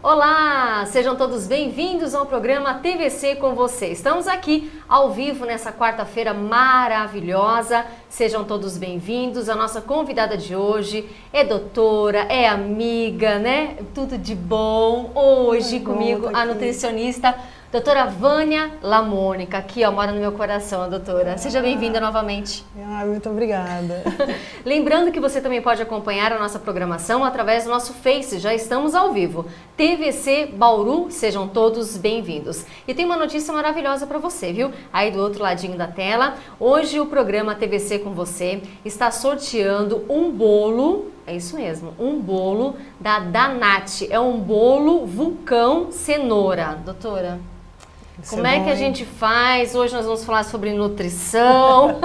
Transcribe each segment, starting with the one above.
Olá, sejam todos bem-vindos ao programa TVC com você. Estamos aqui ao vivo nessa quarta-feira maravilhosa. Sejam todos bem-vindos. A nossa convidada de hoje é doutora, é amiga, né? Tudo de bom. Hoje comigo a nutricionista doutora Vânia Lamônica, aqui ó, mora no meu coração, a doutora. Seja bem-vinda novamente. Muito obrigada. Lembrando que você também pode acompanhar a nossa programação através do nosso Face, já estamos ao vivo. TVC Bauru, sejam todos bem-vindos. E tem uma notícia maravilhosa para você, viu? Aí do outro ladinho da tela, hoje o programa TVC com você está sorteando um bolo. É isso mesmo, um bolo da Danat. É um bolo vulcão cenoura. Doutora, como é que a gente faz? Hoje nós vamos falar sobre nutrição.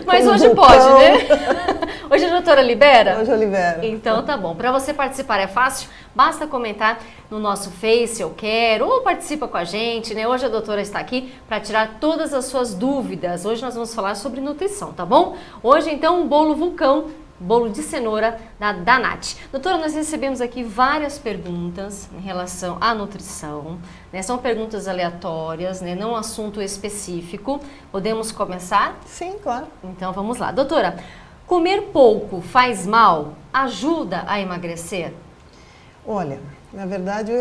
Mas hoje pode, né? Hoje a doutora libera? Hoje eu libero. Então tá bom. Para você participar é fácil, basta comentar no nosso Face, eu quero, ou participa com a gente, né? Hoje a doutora está aqui para tirar todas as suas dúvidas. Hoje nós vamos falar sobre nutrição, tá bom? Hoje então um bolo vulcão, bolo de cenoura da Danat. Doutora, nós recebemos aqui várias perguntas em relação à nutrição, né? São perguntas aleatórias, né? Não assunto específico. Podemos começar? Sim, claro. Então vamos lá. Doutora, comer pouco faz mal? Ajuda a emagrecer? Olha, na verdade,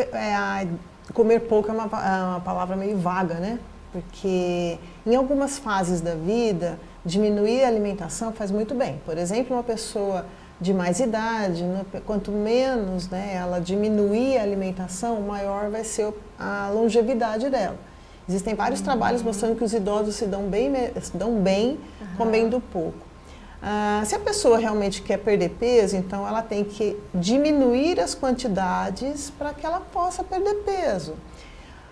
comer pouco é uma palavra meio vaga, né? Porque em algumas fases da vida, diminuir a alimentação faz muito bem. Por exemplo, uma pessoa de mais idade, quanto menos, né, ela diminuir a alimentação, maior vai ser a longevidade dela. Existem vários trabalhos mostrando que os idosos se dão bem comendo pouco. Se a pessoa realmente quer perder peso, então ela tem que diminuir as quantidades para que ela possa perder peso.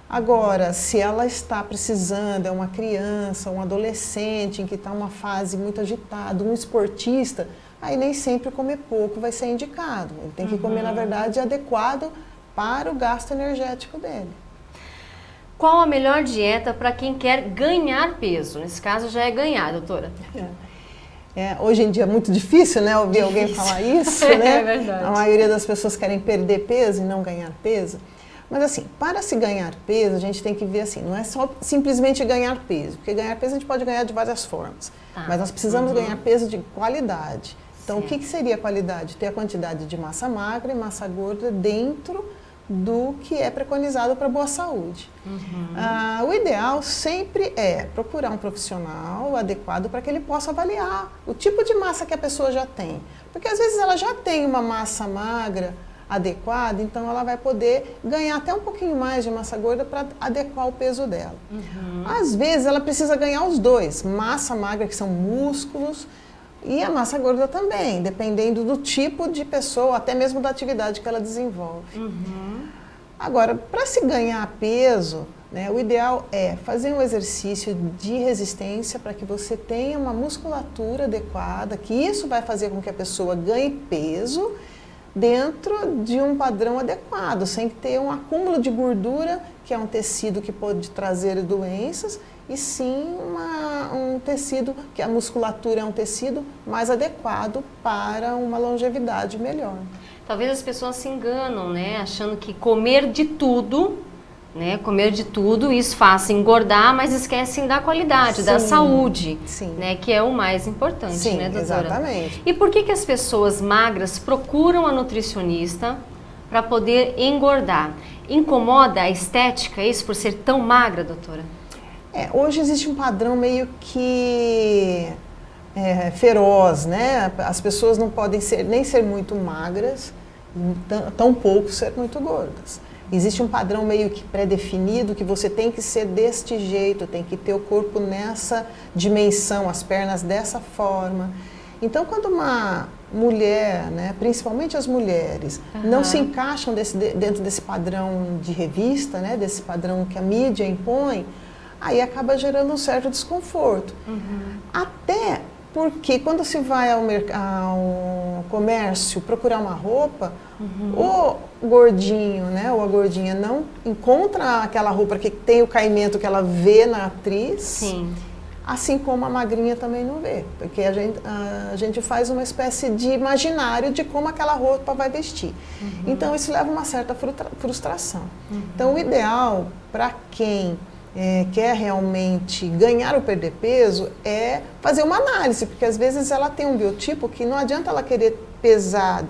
Agora, se ela está precisando, é uma criança, um adolescente em que está uma fase muito agitada, um esportista, aí nem sempre comer pouco vai ser indicado. Ele tem que comer, na verdade, adequado para o gasto energético dele. Qual a melhor dieta para quem quer ganhar peso? Nesse caso já é ganhar, doutora. Hoje em dia é muito difícil, né, ouvir alguém falar isso, né? É verdade. A maioria das pessoas querem perder peso e não ganhar peso. Mas assim, para se ganhar peso, a gente tem que ver assim, não é só simplesmente ganhar peso, porque ganhar peso a gente pode ganhar de várias formas, mas nós precisamos ganhar peso de qualidade. Então, o que seria qualidade? Ter a quantidade de massa magra e massa gorda dentro do que é preconizado para boa saúde. O ideal sempre é procurar um profissional adequado para que ele possa avaliar o tipo de massa que a pessoa já tem. Porque às vezes ela já tem uma massa magra adequada, então ela vai poder ganhar até um pouquinho mais de massa gorda para adequar o peso dela. Às vezes ela precisa ganhar os dois, massa magra, que são músculos, e a massa gorda também, dependendo do tipo de pessoa, até mesmo da atividade que ela desenvolve. Agora, para se ganhar peso, né, o ideal é fazer um exercício de resistência para que você tenha uma musculatura adequada, que isso vai fazer com que a pessoa ganhe peso dentro de um padrão adequado, sem ter um acúmulo de gordura, que é um tecido que pode trazer doenças, e sim um tecido, que a musculatura é um tecido mais adequado para uma longevidade melhor. Talvez as pessoas se enganam, né, achando que comer de tudo, né, isso faz engordar, mas esquecem da qualidade, da saúde, né, que é o mais importante, né, doutora? Exatamente. E por que as pessoas magras procuram a nutricionista para poder engordar? Incomoda a estética isso por ser tão magra, doutora? Hoje existe um padrão meio que feroz, né? As pessoas não podem nem ser muito magras, tão pouco ser muito gordas. Existe um padrão meio que pré-definido que você tem que ser deste jeito, tem que ter o corpo nessa dimensão, as pernas dessa forma. Então, quando uma mulher, né, principalmente as mulheres, não se encaixam dentro desse padrão de revista, né, desse padrão que a mídia impõe, aí acaba gerando um certo desconforto. Até porque quando se vai ao comércio procurar uma roupa, o gordinho, né, ou a gordinha não encontra aquela roupa que tem o caimento que ela vê na atriz, assim como a magrinha também não vê, porque a gente faz uma espécie de imaginário de como aquela roupa vai vestir. Então isso leva a uma certa frustração. Então o ideal para quem quer realmente ganhar ou perder peso é fazer uma análise, porque às vezes ela tem um biotipo que não adianta ela querer pesar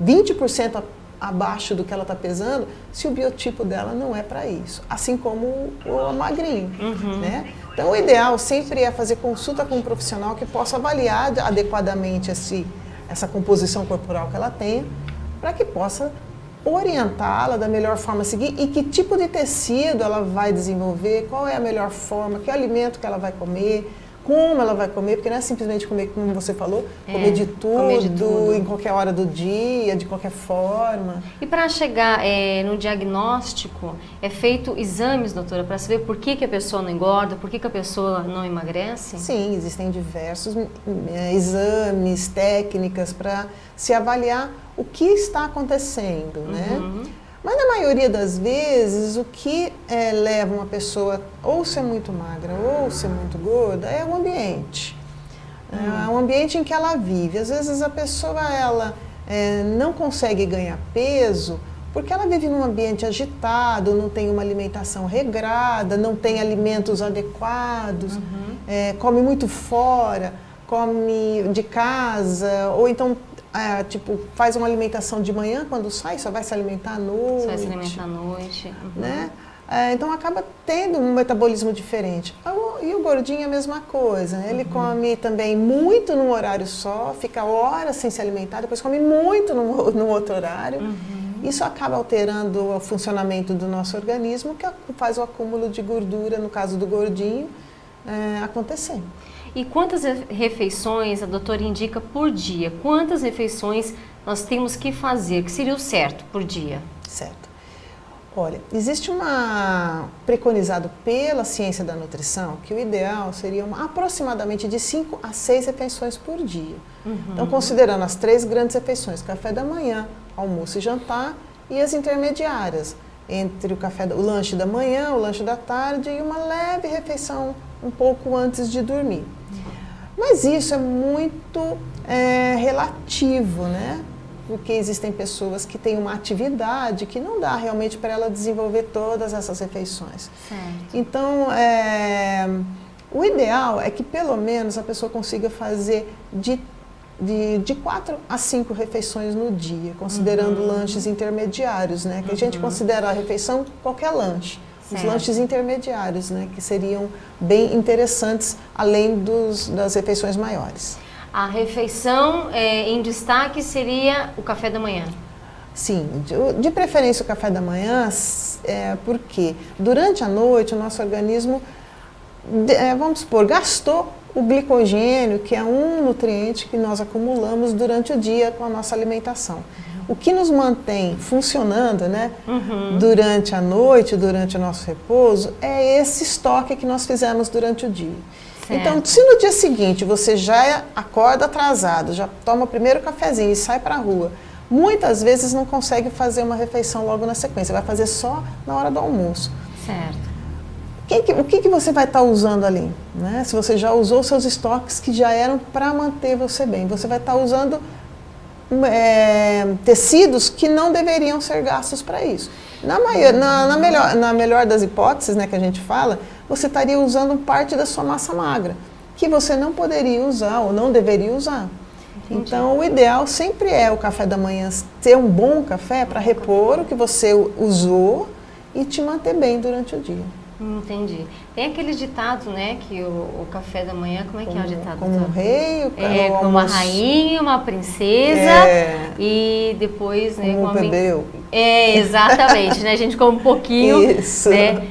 20% abaixo do que ela está pesando, se o biotipo dela não é para isso, assim como o magrinho, né? Então o ideal sempre é fazer consulta com um profissional que possa avaliar adequadamente essa composição corporal que ela tem, para que possa orientá-la da melhor forma a seguir e que tipo de tecido ela vai desenvolver, qual é a melhor forma, que alimento que ela vai comer, como ela vai comer, porque não é simplesmente comer, como você falou, comer de tudo, em qualquer hora do dia, de qualquer forma. E para chegar no diagnóstico, é feito exames, doutora, para saber por que a pessoa não engorda, por que a pessoa não emagrece? Sim, existem diversos exames, técnicas para se avaliar o que está acontecendo, né? Mas na maioria das vezes, o que leva uma pessoa ou ser muito magra ou ser muito gorda é o ambiente. É o ambiente em que ela vive. Às vezes a pessoa não consegue ganhar peso porque ela vive num ambiente agitado, não tem uma alimentação regrada, não tem alimentos adequados, come muito fora, come de casa, ou então faz uma alimentação de manhã quando sai, só vai se alimentar à noite. Só vai se alimentar à noite. Né? Então acaba tendo um metabolismo diferente. E o gordinho é a mesma coisa, né? Ele come também muito num horário só, fica horas sem se alimentar, depois come muito num outro horário. Isso acaba alterando o funcionamento do nosso organismo, que faz o acúmulo de gordura, no caso do gordinho, acontecer. E quantas refeições a doutora indica por dia? Quantas refeições nós temos que fazer, que seria o certo por dia? Certo. Olha, existe preconizado pela ciência da nutrição que o ideal seria aproximadamente de 5 a 6 refeições por dia. Então, considerando as 3 grandes refeições, café da manhã, almoço e jantar, e as intermediárias, entre o lanche da manhã, o lanche da tarde e uma leve refeição um pouco antes de dormir. Mas isso é muito relativo, né? Porque existem pessoas que têm uma atividade que não dá realmente para ela desenvolver todas essas refeições. Certo. Então, o ideal é que pelo menos a pessoa consiga fazer de 4 a 5 refeições no dia, considerando lanches intermediários, né? Que a gente considera a refeição qualquer lanche. Os lanches intermediários, né, que seriam bem interessantes, além das refeições maiores. A refeição em destaque seria o café da manhã? Sim, de preferência o café da manhã, porque durante a noite o nosso organismo, vamos supor, gastou o glicogênio, que é um nutriente que nós acumulamos durante o dia com a nossa alimentação. O que nos mantém funcionando, né, durante a noite, durante o nosso repouso, é esse estoque que nós fizemos durante o dia. Certo. Então, se no dia seguinte você já acorda atrasado, já toma o primeiro cafezinho e sai para a rua, muitas vezes não consegue fazer uma refeição logo na sequência, vai fazer só na hora do almoço. Certo. O que você vai estar usando ali? Né? Se você já usou seus estoques que já eram para manter você bem, você vai estar usando tecidos que não deveriam ser gastos para isso. Na melhor das hipóteses, né, que a gente fala, você estaria usando parte da sua massa magra, que você não poderia usar ou não deveria usar. Entendi. Então, o ideal sempre é o café da manhã, ter um bom café para repor o que você usou e te manter bem durante o dia. Entendi. Tem aquele ditado, né, que o café da manhã, como é que é o ditado? Como um rei, como uma rainha, uma princesa e depois, né, como um plebeu. Exatamente, né, a gente come um pouquinho, isso, né,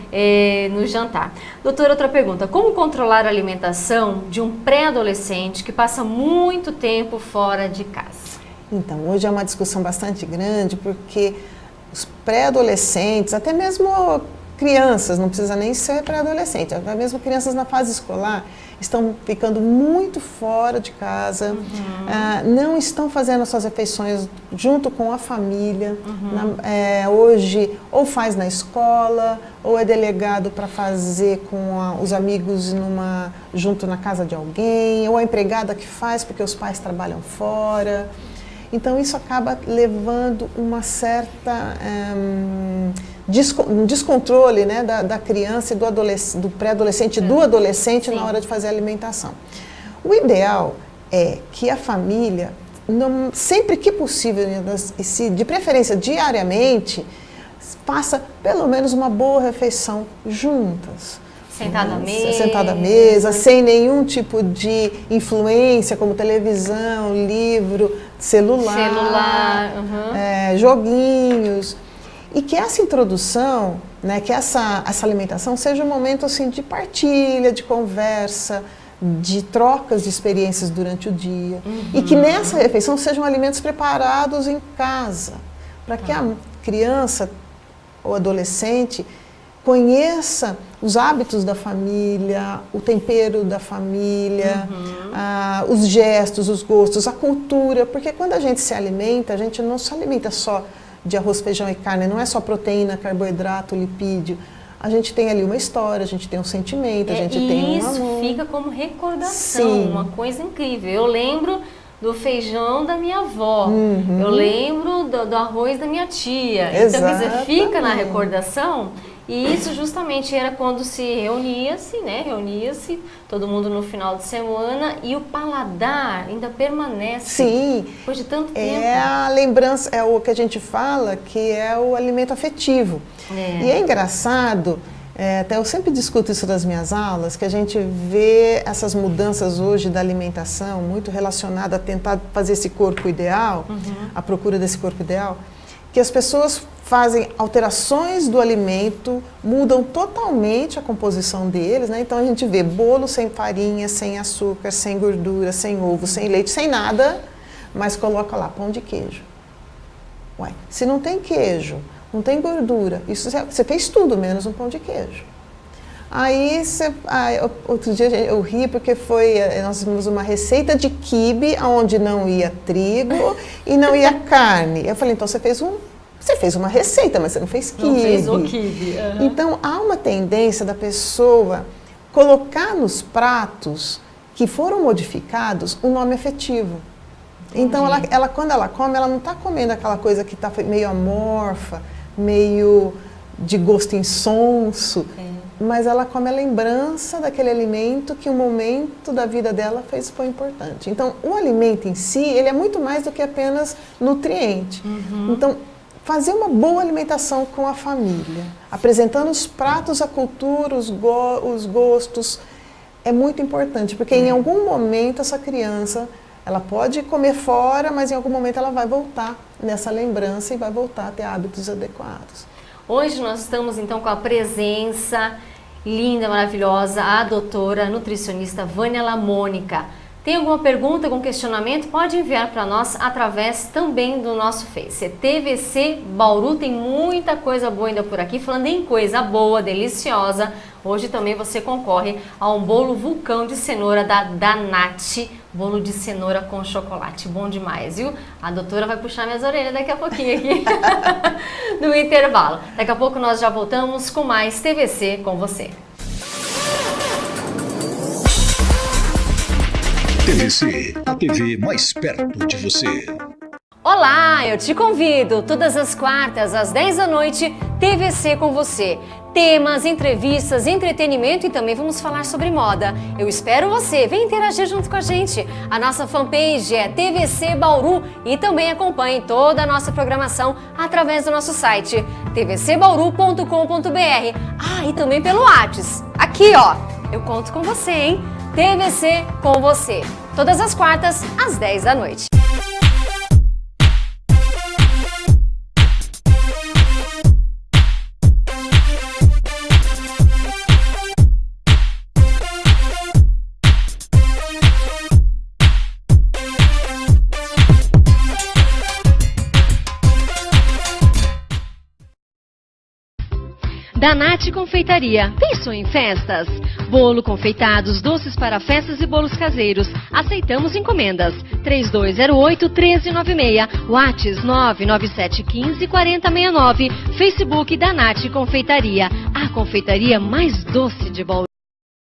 no jantar. Doutora, outra pergunta, como controlar a alimentação de um pré-adolescente que passa muito tempo fora de casa? Então, hoje é uma discussão bastante grande, porque os pré-adolescentes, até mesmo crianças, não precisa nem ser pré-adolescente, até mesmo crianças na fase escolar, estão ficando muito fora de casa, não estão fazendo as suas refeições junto com a família. Hoje, ou faz na escola, ou é delegado para fazer com os amigos junto na casa de alguém, ou a empregada que faz porque os pais trabalham fora. Então, isso acaba levando uma certa descontrole, né, da criança e do pré-adolescente e do adolescente na hora de fazer a alimentação. O ideal é que a família, sempre que possível, de preferência diariamente, faça pelo menos uma boa refeição juntas. Sentada à mesa, sem nenhum tipo de influência, como televisão, livro, celular, joguinhos. E que essa introdução, né, que essa alimentação seja um momento assim, de partilha, de conversa, de trocas de experiências durante o dia. E que nessa refeição sejam alimentos preparados em casa, para que a criança ou adolescente conheça os hábitos da família, o tempero da família, os gestos, os gostos, a cultura, porque quando a gente se alimenta, a gente não se alimenta só de arroz, feijão e carne, não é só proteína, carboidrato, lipídio. A gente tem ali uma história, a gente tem um sentimento, a gente tem um amor. Isso fica como recordação, uma coisa incrível. Eu lembro do feijão da minha avó, eu lembro do arroz da minha tia. Então, quer dizer, fica na recordação. E isso justamente era quando se reunia-se, né? Reunia-se todo mundo no final de semana e o paladar ainda permanece depois de tanto tempo. É a lembrança, é o que a gente fala que é o alimento afetivo. E é engraçado, até eu sempre discuto isso nas minhas aulas, que a gente vê essas mudanças hoje da alimentação muito relacionada a tentar fazer esse corpo ideal, a procura desse corpo ideal, que as pessoas fazem alterações do alimento, mudam totalmente a composição deles, né? Então a gente vê bolo sem farinha, sem açúcar, sem gordura, sem ovo, sem leite, sem nada, mas coloca lá pão de queijo. Ué, se não tem queijo, não tem gordura, isso você fez tudo menos um pão de queijo. Aí, outro dia eu ri porque nós fizemos uma receita de quibe, onde não ia trigo e não ia carne. Eu falei, então você fez uma receita, mas você não fez quibe. Não fez o quibe. Então, há uma tendência da pessoa colocar nos pratos que foram modificados um nome afetivo. Então, ela quando ela come, ela não está comendo aquela coisa que está meio amorfa, meio de gosto insonso, mas ela come a lembrança daquele alimento que o momento da vida dela foi importante. Então, o alimento em si, ele é muito mais do que apenas nutriente. Então, fazer uma boa alimentação com a família, apresentando os pratos, a cultura, os gostos, é muito importante, porque em algum momento essa criança, ela pode comer fora, mas em algum momento ela vai voltar nessa lembrança e vai voltar a ter hábitos adequados. Hoje nós estamos então com a presença linda, maravilhosa, a doutora nutricionista Vânia Lamônica. Tem alguma pergunta, algum questionamento? Pode enviar para nós através também do nosso Face. TVC Bauru, tem muita coisa boa ainda por aqui. Falando em coisa boa, deliciosa, hoje também você concorre a um bolo vulcão de cenoura da Danati. Bolo de cenoura com chocolate, bom demais, viu? A doutora vai puxar minhas orelhas daqui a pouquinho aqui no intervalo. Daqui a pouco nós já voltamos com mais TVC com você. TVC, a TV mais perto de você. Olá, eu te convido todas as quartas às 10 da noite, TVC com você. Temas, entrevistas, entretenimento e também vamos falar sobre moda. Eu espero você, vem interagir junto com a gente. A nossa fanpage é TVC Bauru e também acompanhe toda a nossa programação através do nosso site tvcbauru.com.br. E também pelo WhatsApp. Aqui, ó, eu conto com você, hein? TVC com você. Todas as quartas às 10 da noite. Danate Confeitaria. Pensou em festas? Bolo, confeitados, doces para festas e bolos caseiros. Aceitamos encomendas. 3208-1396. Whats 99715-4069. Facebook Danate Confeitaria. A confeitaria mais doce de Bauru.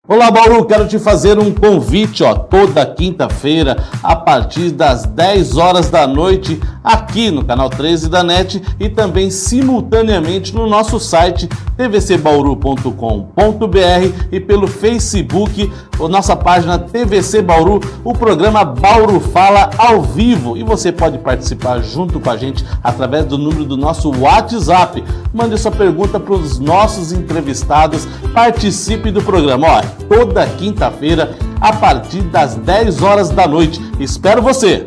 Olá, Bauru, quero te fazer um convite, toda quinta-feira, a partir das 10 horas da noite, aqui no canal 13 da NET e também simultaneamente no nosso site tvcbauru.com.br e pelo Facebook, nossa página TVC Bauru, o programa Bauru Fala ao vivo. E você pode participar junto com a gente através do número do nosso WhatsApp. Mande sua pergunta para os nossos entrevistados, participe do programa. Toda quinta-feira, a partir das 10 horas da noite. Espero você!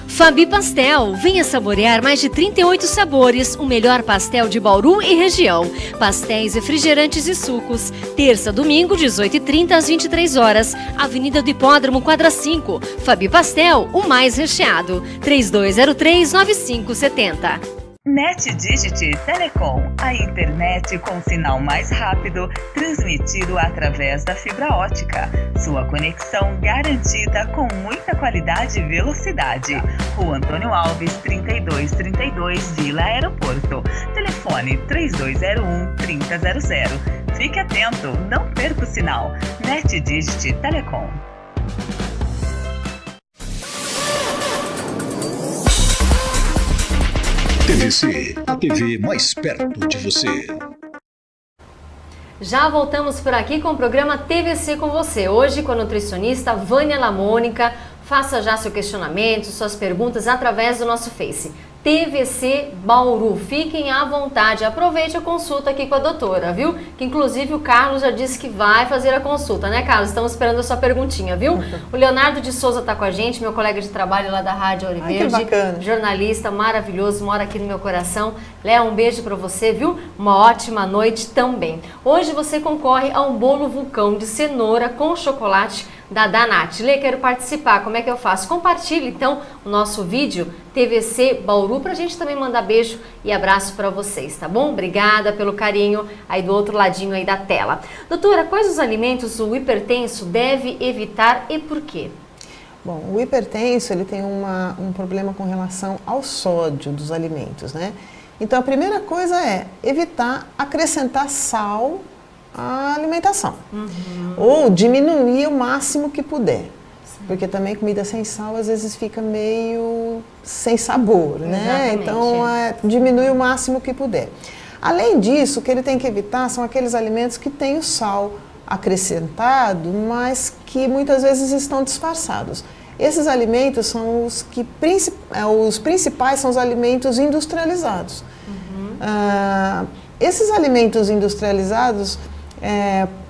Fabi Pastel, venha saborear mais de 38 sabores, o melhor pastel de Bauru e região. Pastéis, refrigerantes e sucos. Terça, domingo, 18h30 às 23 horas. Avenida do Hipódromo, quadra 5. Fabi Pastel, o mais recheado. 3203-9570. NetDigit Telecom, a internet com sinal mais rápido, transmitido através da fibra ótica. Sua conexão garantida com muita qualidade e velocidade. Rua Antônio Alves, 3232, Vila Aeroporto. Telefone 3201-3000. Fique atento, não perca o sinal. NetDigit Telecom. TVC, a TV mais perto de você. Já voltamos por aqui com o programa TVC com você. Hoje com a nutricionista Vânia Lamônica. Faça já seu questionamento, suas perguntas através do nosso Face. TVC Bauru. Fiquem à vontade, aproveite a consulta aqui com a doutora, viu? Que inclusive o Carlos já disse que vai fazer a consulta, né, Carlos? Estamos esperando a sua perguntinha, viu? O Leonardo de Souza está com a gente, meu colega de trabalho lá da Rádio Ouro Verde. Que bacana. Jornalista maravilhoso, mora aqui no meu coração. Léo, um beijo para você, viu? Uma ótima noite também. Hoje você concorre a um bolo vulcão de cenoura com chocolate da Danate. Lê, quero participar, como é que eu faço? Compartilhe então o nosso vídeo TVC Bauru pra gente também mandar beijo e abraço para vocês, tá bom? Obrigada pelo carinho aí do outro ladinho aí da tela. Doutora, quais os alimentos o hipertenso deve evitar e por quê? Bom, o hipertenso ele tem um problema com relação ao sódio dos alimentos, né? Então a primeira coisa é evitar acrescentar sal à alimentação. Ou diminuir o máximo que puder. Porque também comida sem sal às vezes fica meio sem sabor, né? Exatamente. Então diminui o máximo que puder. Além disso, o que ele tem que evitar são aqueles alimentos que têm o sal acrescentado, mas que muitas vezes estão disfarçados. Esses alimentos são os principais são os alimentos industrializados. Esses alimentos industrializados,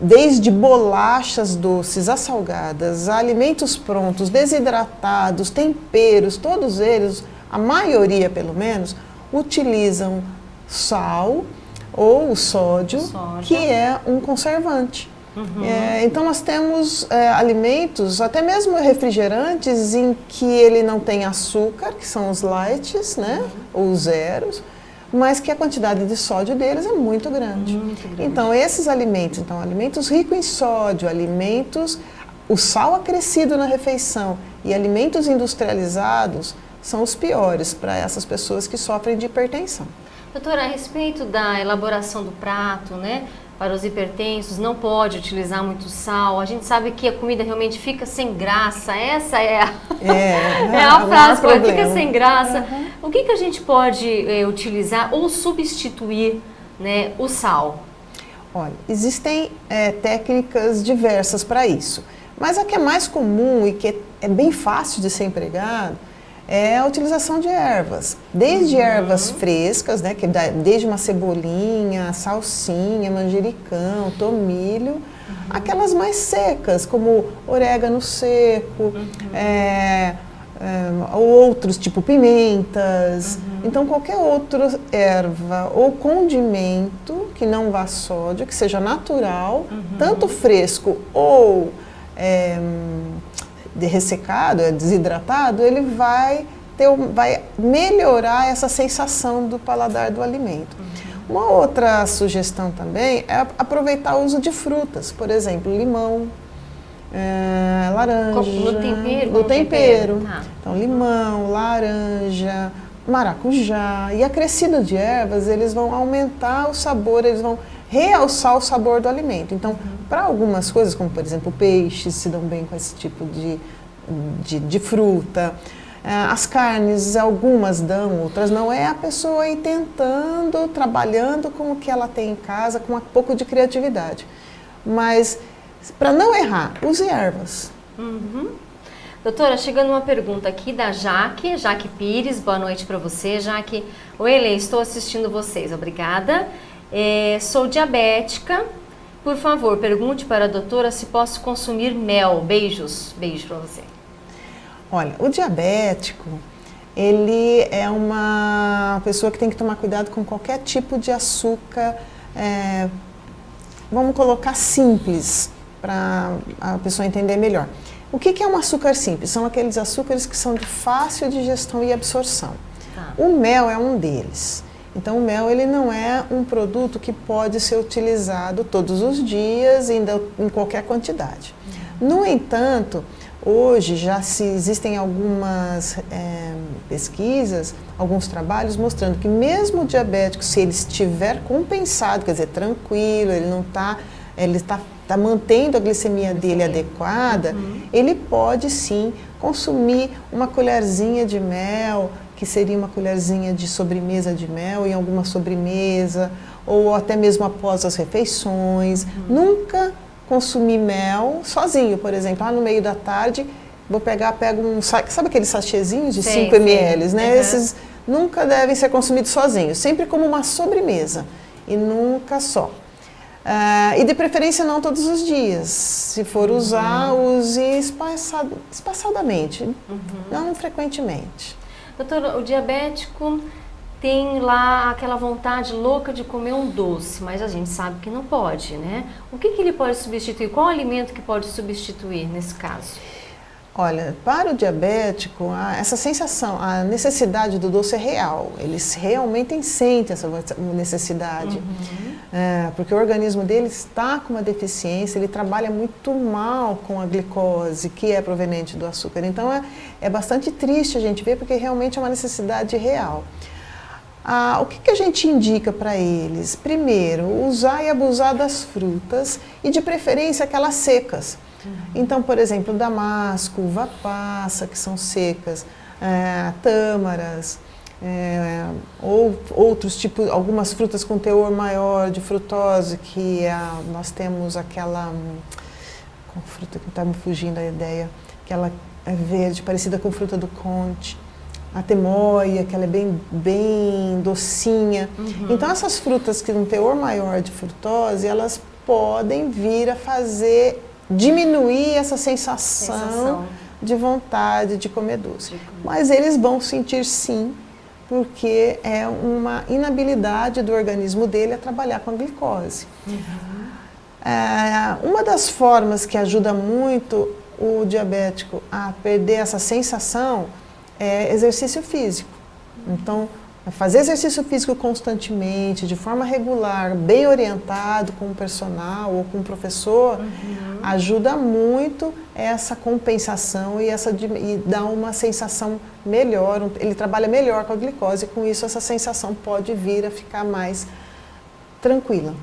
desde bolachas doces a salgadas, a alimentos prontos, desidratados, temperos, todos eles, a maioria pelo menos, utilizam sal ou o sódio, que é um conservante. Então nós temos alimentos, até mesmo refrigerantes, em que ele não tem açúcar, que são os lights, né, ou os zeros, mas que a quantidade de sódio deles é muito grande. Então esses alimentos, alimentos ricos em sódio, o sal acrescido na refeição e alimentos industrializados são os piores para essas pessoas que sofrem de hipertensão. Doutora, a respeito da elaboração do prato, né? Para os hipertensos, não pode utilizar muito sal. A gente sabe que a comida realmente fica sem graça. Essa é a frase, fica sem graça. O que a gente pode utilizar ou substituir, né, o sal? Olha, existem técnicas diversas para isso. Mas a que é mais comum e que é bem fácil de ser empregado é a utilização de ervas. Desde ervas frescas, né, desde uma cebolinha, salsinha, manjericão, tomilho, aquelas mais secas, como orégano seco, ou outros, tipo pimentas. Então, qualquer outra erva ou condimento que não vá sódio, que seja natural, tanto fresco ou ressecado, desidratado, ele vai vai melhorar essa sensação do paladar do alimento. Uma outra sugestão também é aproveitar o uso de frutas, por exemplo, limão, laranja. No tempero. Tá. Então, limão, laranja, maracujá. E acrescido de ervas, eles vão aumentar o sabor, eles vão realçar o sabor do alimento. Então, para algumas coisas, como por exemplo peixes, se dão bem com esse tipo de fruta. As carnes, algumas dão, outras não. É a pessoa ir tentando, trabalhando com o que ela tem em casa, com um pouco de criatividade. Mas, para não errar, use ervas. Doutora, chegando uma pergunta aqui da Jaque Pires. Boa noite para você, Jaque. Oi, Ele, estou assistindo vocês, obrigada. Sou diabética. Por favor, pergunte para a doutora se posso consumir mel. Beijos. Beijo para você. Olha, o diabético, ele é uma pessoa que tem que tomar cuidado com qualquer tipo de açúcar, vamos colocar simples, para a pessoa entender melhor. O que é um açúcar simples? São aqueles açúcares que são de fácil digestão e absorção. O mel é um deles. Então, o mel ele não é um produto que pode ser utilizado todos os dias, ainda em qualquer quantidade. No entanto, hoje já existem algumas pesquisas, alguns trabalhos mostrando que mesmo o diabético, se ele estiver compensado, quer dizer, tranquilo, ele está mantendo a glicemia dele adequada, ele pode sim consumir uma colherzinha de mel, que seria uma colherzinha de sobremesa de mel em alguma sobremesa, ou até mesmo após as refeições. Nunca consumir mel sozinho, por exemplo, no meio da tarde, pego sabe aqueles sachêzinhos de 5 ml, né? Esses nunca devem ser consumidos sozinhos, sempre como uma sobremesa e nunca só. E de preferência não todos os dias. Se for usar, use espaçadamente, não frequentemente. Doutora, o diabético tem lá aquela vontade louca de comer um doce, mas a gente sabe que não pode, né? O que ele pode substituir? Qual alimento que pode substituir nesse caso? Olha, para o diabético, essa sensação, a necessidade do doce é real. Eles realmente sentem essa necessidade. Porque o organismo dele está com uma deficiência, ele trabalha muito mal com a glicose, que é proveniente do açúcar. Então, é bastante triste a gente ver, porque realmente é uma necessidade real. O que a gente indica para eles? Primeiro, usar e abusar das frutas e, de preferência, aquelas secas. Então, por exemplo, damasco, uva passa, que são secas, tâmaras, ou outros tipos, algumas frutas com teor maior de frutose, que nós temos aquela, qual fruta que está me fugindo a ideia, aquela verde, parecida com fruta do conte, a temoia, que ela é bem docinha. Então, essas frutas que têm um teor maior de frutose, elas podem vir a diminuir essa sensação de vontade de comer doce. Mas eles vão sentir sim, porque é uma inabilidade do organismo dele a trabalhar com a glicose. Uma das formas que ajuda muito o diabético a perder essa sensação é exercício físico. Então, fazer exercício físico constantemente, de forma regular, bem orientado com o personal ou com o professor, ajuda muito essa compensação e dá uma sensação melhor, ele trabalha melhor com a glicose e com isso essa sensação pode vir a ficar mais tranquila.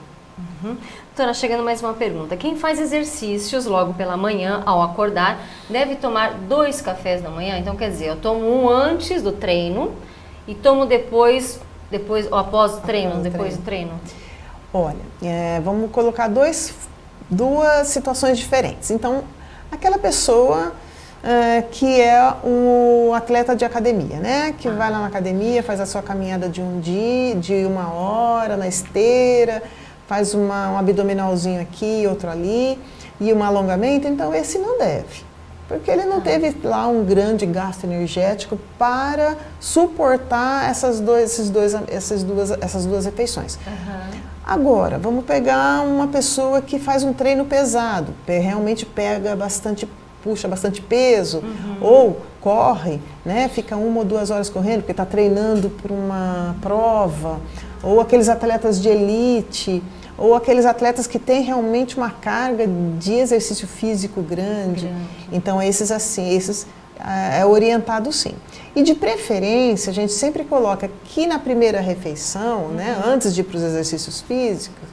Doutora, chegando mais uma pergunta. Quem faz exercícios logo pela manhã, ao acordar, deve tomar 2 cafés da manhã? Então, quer dizer, eu tomo um antes do treino e tomo depois ou após o treino, depois do treino? Olha, vamos colocar duas situações diferentes. Então, aquela pessoa que é um atleta de academia, né? Que vai lá na academia, faz a sua caminhada de 1 hora na esteira, faz um abdominalzinho aqui, outro ali, e um alongamento, então esse não deve. Porque ele não teve lá um grande gasto energético para suportar essas duas refeições. Agora, vamos pegar uma pessoa que faz um treino pesado, realmente pega bastante puxa bastante peso, ou corre, né, fica 1 ou 2 horas correndo porque está treinando para uma prova, ou aqueles atletas de elite, ou aqueles atletas que têm realmente uma carga de exercício físico grande. Então esses é orientado sim. E de preferência, a gente sempre coloca que na primeira refeição, né, antes de ir para os exercícios físicos,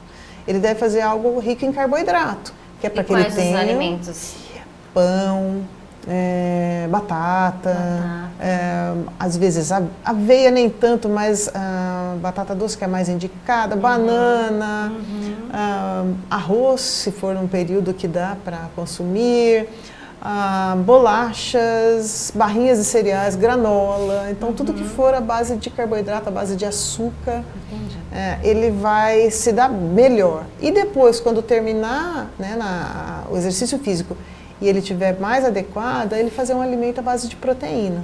ele deve fazer algo rico em carboidrato, que é para que ele tenha quais os alimentos? Pão, batata, às vezes aveia nem tanto, mas batata doce que é mais indicada, banana, arroz, se for um período que dá para consumir, bolachas, barrinhas de cereais, granola, então tudo que for a base de carboidrato, a base de açúcar, ele vai se dar melhor. E depois, quando terminar, né, o exercício físico e ele estiver mais adequado, ele fazer um alimento à base de proteína.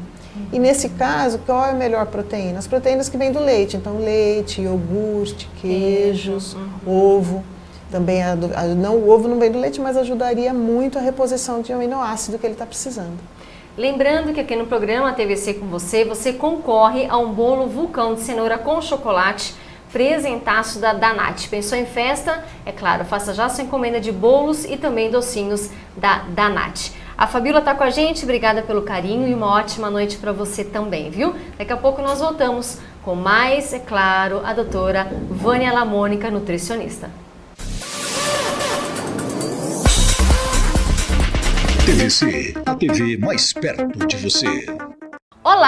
E nesse caso, qual é a melhor proteína? As proteínas que vêm do leite, então leite, iogurte, queijos, ovo. Também o ovo não vem do leite, mas ajudaria muito a reposição de aminoácido que ele está precisando. Lembrando que aqui no programa TVC com você concorre a um bolo vulcão de cenoura com chocolate, presentaço da Danat. Pensou em festa? É claro, faça já sua encomenda de bolos e também docinhos da Danat. A Fabíola está com a gente, obrigada pelo carinho e uma ótima noite para você também, viu? Daqui a pouco nós voltamos com mais, é claro, a doutora Vânia Lamônica, nutricionista. TVC, a TV mais perto de você. Olá!